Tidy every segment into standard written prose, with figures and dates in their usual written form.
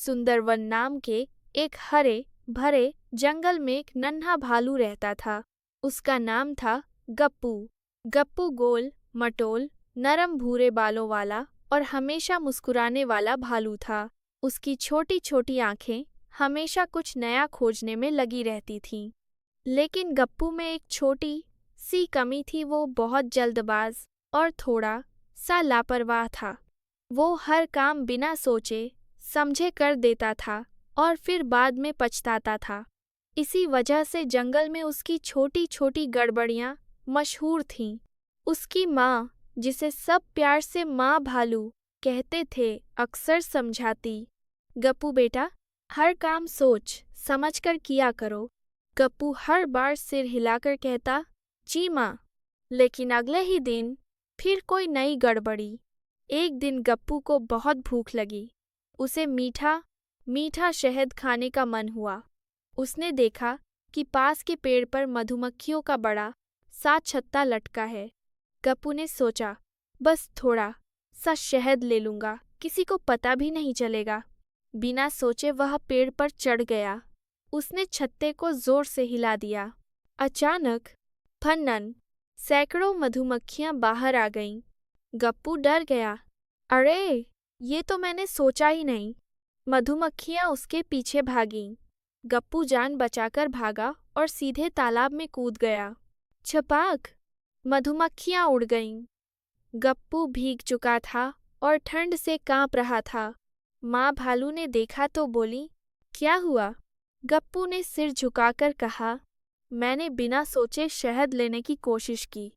सुंदरवन नाम के एक हरे भरे जंगल में एक नन्हा भालू रहता था। उसका नाम था गप्पू। गप्पू गोल मटोल नरम भूरे बालों वाला और हमेशा मुस्कुराने वाला भालू था। उसकी छोटी छोटी आंखें हमेशा कुछ नया खोजने में लगी रहती थीं। लेकिन गप्पू में एक छोटी सी कमी थी, वो बहुत जल्दबाज और थोड़ा सा लापरवाह था। वो हर काम बिना सोचे समझे कर देता था और फिर बाद में पछताता था। इसी वजह से जंगल में उसकी छोटी छोटी गड़बड़ियां मशहूर थीं। उसकी माँ, जिसे सब प्यार से माँ भालू कहते थे, अक्सर समझाती, गप्पू बेटा, हर काम सोच समझ कर किया करो। गप्पू हर बार सिर हिलाकर कहता, जी माँ। लेकिन अगले ही दिन फिर कोई नई गड़बड़ी। एक दिन गप्पू को बहुत भूख लगी। उसे मीठा मीठा शहद खाने का मन हुआ। उसने देखा कि पास के पेड़ पर मधुमक्खियों का बड़ा सा छत्ता लटका है। गप्पू ने सोचा, बस थोड़ा सा शहद ले लूंगा, किसी को पता भी नहीं चलेगा। बिना सोचे वह पेड़ पर चढ़ गया। उसने छत्ते को जोर से हिला दिया। अचानक फन्नन सैकड़ों मधुमक्खियां बाहर आ गईं। गप्पू डर गया। अरे, ये तो मैंने सोचा ही नहीं। मधुमक्खियां उसके पीछे भागीं। गप्पू जान बचाकर भागा और सीधे तालाब में कूद गया। छपाक, मधुमक्खियां उड़ गईं। गप्पू भीग चुका था और ठंड से कांप रहा था। माँ भालू ने देखा तो बोली, क्या हुआ? गप्पू ने सिर झुकाकर कहा, मैंने बिना सोचे शहद लेने की कोशिश की।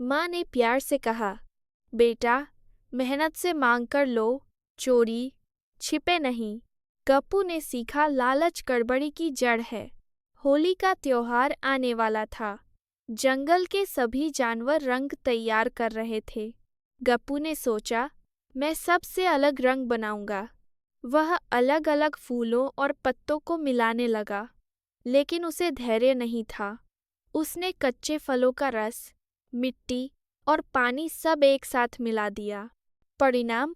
माँ ने प्यार से कहा, बेटा, मेहनत से मांग कर लो, चोरी छिपे नहीं। गप्पू ने सीखा, लालच गड़बड़ी की जड़ है। होली का त्योहार आने वाला था। जंगल के सभी जानवर रंग तैयार कर रहे थे। गप्पू ने सोचा, मैं सबसे अलग रंग बनाऊंगा। वह अलग अलग फूलों और पत्तों को मिलाने लगा, लेकिन उसे धैर्य नहीं था। उसने कच्चे फलों का रस, मिट्टी और पानी सब एक साथ मिला दिया। परिणाम,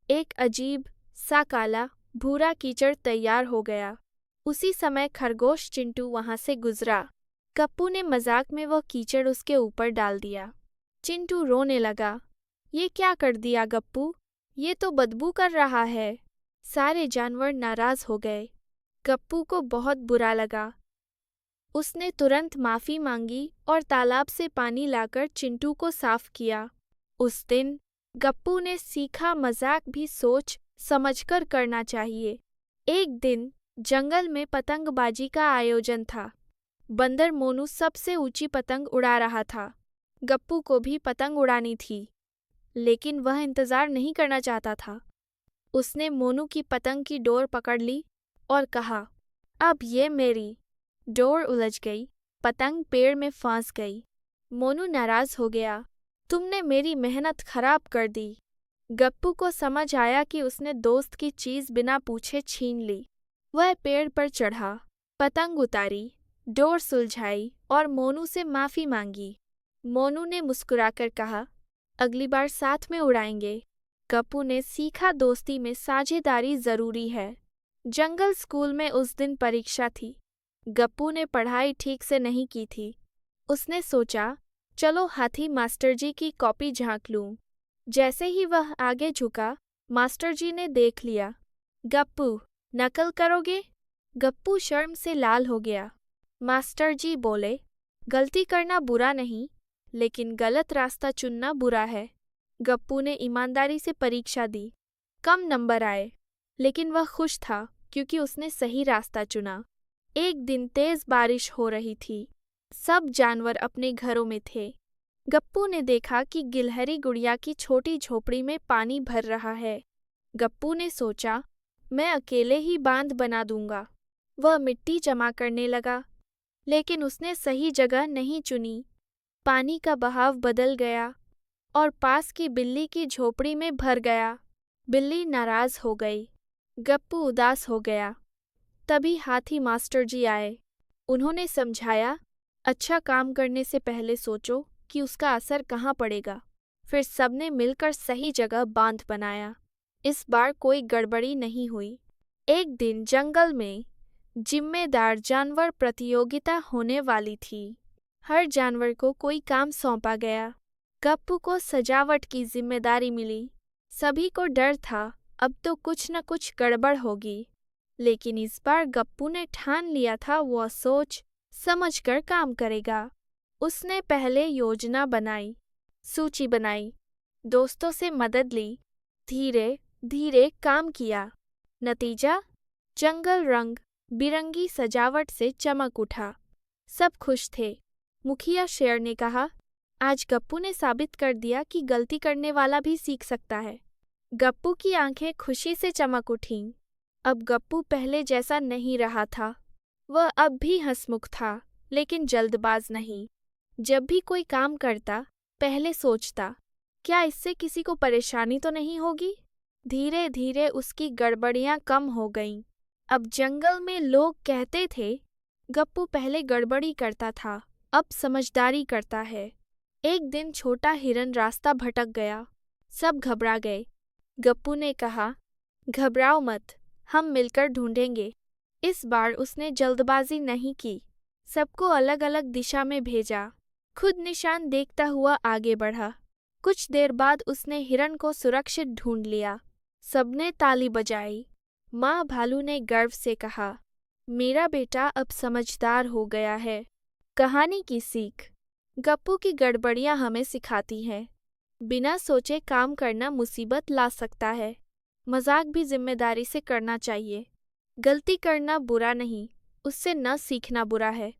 एक अजीब सा काला भूरा कीचड़ तैयार हो गया। उसी समय खरगोश चिंटू वहां से गुजरा। गप्पू ने मजाक में वह कीचड़ उसके ऊपर डाल दिया। चिंटू रोने लगा। ये क्या कर दिया गप्पू? ये तो बदबू कर रहा है। सारे जानवर नाराज हो गए। गप्पू को बहुत बुरा लगा। उसने तुरंत माफी मांगी और तालाब से पानी लाकर चिंटू को साफ किया। उस दिन गप्पू ने सीखा, मजाक भी सोच समझकर करना चाहिए। एक दिन जंगल में पतंगबाजी का आयोजन था। बंदर मोनू सबसे ऊंची पतंग उड़ा रहा था। गप्पू को भी पतंग उड़ानी थी, लेकिन वह इंतजार नहीं करना चाहता था। उसने मोनू की पतंग की डोर पकड़ ली और कहा, अब ये मेरी। डोर उलझ गई, पतंग पेड़ में फंस गई। मोनू नाराज हो गया, तुमने मेरी मेहनत खराब कर दी। गप्पू को समझ आया कि उसने दोस्त की चीज बिना पूछे छीन ली। वह पेड़ पर चढ़ा, पतंग उतारी, डोर सुलझाई और मोनू से माफी मांगी। मोनू ने मुस्कुराकर कहा, अगली बार साथ में उड़ाएंगे। गप्पू ने सीखा, दोस्ती में साझेदारी जरूरी है। जंगल स्कूल में उस दिन परीक्षा थी। गप्पू ने पढ़ाई ठीक से नहीं की थी। उसने सोचा, चलो हाथी मास्टर जी की कॉपी झांक लूं। जैसे ही वह आगे झुका, मास्टर जी ने देख लिया। गप्पू, नकल करोगे? गप्पू शर्म से लाल हो गया। मास्टर जी बोले, गलती करना बुरा नहीं, लेकिन गलत रास्ता चुनना बुरा है। गप्पू ने ईमानदारी से परीक्षा दी। कम नंबर आए, लेकिन वह खुश था क्योंकि उसने सही रास्ता चुना। एक दिन तेज बारिश हो रही थी। सब जानवर अपने घरों में थे। गप्पू ने देखा कि गिलहरी गुड़िया की छोटी झोपड़ी में पानी भर रहा है। गप्पू ने सोचा, मैं अकेले ही बांध बना दूंगा। वह मिट्टी जमा करने लगा, लेकिन उसने सही जगह नहीं चुनी। पानी का बहाव बदल गया और पास की बिल्ली की झोपड़ी में भर गया। बिल्ली नाराज हो गई। गप्पू उदास हो गया। तभी हाथी मास्टर जी आए। उन्होंने समझाया, अच्छा काम करने से पहले सोचो कि उसका असर कहाँ पड़ेगा। फिर सबने मिलकर सही जगह बांध बनाया। इस बार कोई गड़बड़ी नहीं हुई। एक दिन जंगल में जिम्मेदार जानवर प्रतियोगिता होने वाली थी। हर जानवर को कोई काम सौंपा गया। गप्पू को सजावट की जिम्मेदारी मिली। सभी को डर था, अब तो कुछ न कुछ गड़बड़ होगी। लेकिन इस बार गप्पू ने ठान लिया था वह सोच समझकर काम करेगा। उसने पहले योजना बनाई, सूची बनाई, दोस्तों से मदद ली, धीरे धीरे काम किया। नतीजा, जंगल रंग बिरंगी सजावट से चमक उठा। सब खुश थे। मुखिया शेर ने कहा, आज गप्पू ने साबित कर दिया कि गलती करने वाला भी सीख सकता है। गप्पू की आंखें खुशी से चमक उठीं। अब गप्पू पहले जैसा नहीं रहा था। वह अब भी हंसमुख था, लेकिन जल्दबाज नहीं। जब भी कोई काम करता, पहले सोचता, क्या इससे किसी को परेशानी तो नहीं होगी? धीरे धीरे उसकी गड़बड़ियां कम हो गईं। अब जंगल में लोग कहते थे, गप्पू पहले गड़बड़ी करता था, अब समझदारी करता है। एक दिन छोटा हिरन रास्ता भटक गया। सब घबरा गए। गप्पू ने कहा, घबराओ मत, हम मिलकर ढूंढेंगे। इस बार उसने जल्दबाजी नहीं की, सबको अलग अलग दिशा में भेजा। खुद निशान देखता हुआ आगे बढ़ा। कुछ देर बाद उसने हिरन को सुरक्षित ढूंढ लिया। सबने ताली बजाई। माँ भालू ने गर्व से कहा, मेरा बेटा अब समझदार हो गया है। कहानी की सीख, गप्पू की गड़बड़ियाँ हमें सिखाती हैं, बिना सोचे काम करना मुसीबत ला सकता है। मजाक भी जिम्मेदारी से करना चाहिए। गलती करना बुरा नहीं, उससे न सीखना बुरा है।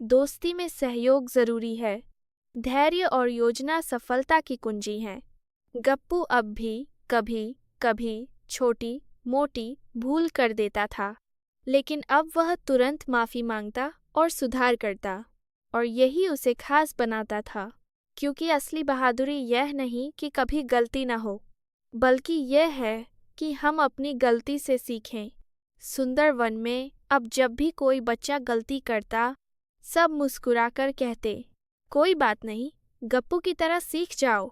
दोस्ती में सहयोग जरूरी है। धैर्य और योजना सफलता की कुंजी हैं। गप्पू अब भी कभी कभी छोटी मोटी भूल कर देता था, लेकिन अब वह तुरंत माफ़ी मांगता और सुधार करता, और यही उसे खास बनाता था। क्योंकि असली बहादुरी यह नहीं कि कभी गलती न हो, बल्कि यह है कि हम अपनी गलती से सीखें। सुंदर वन में अब जब भी कोई बच्चा गलती करता, सब मुस्कुराकर कहते, कोई बात नहीं, गप्पू की तरह सीख जाओ।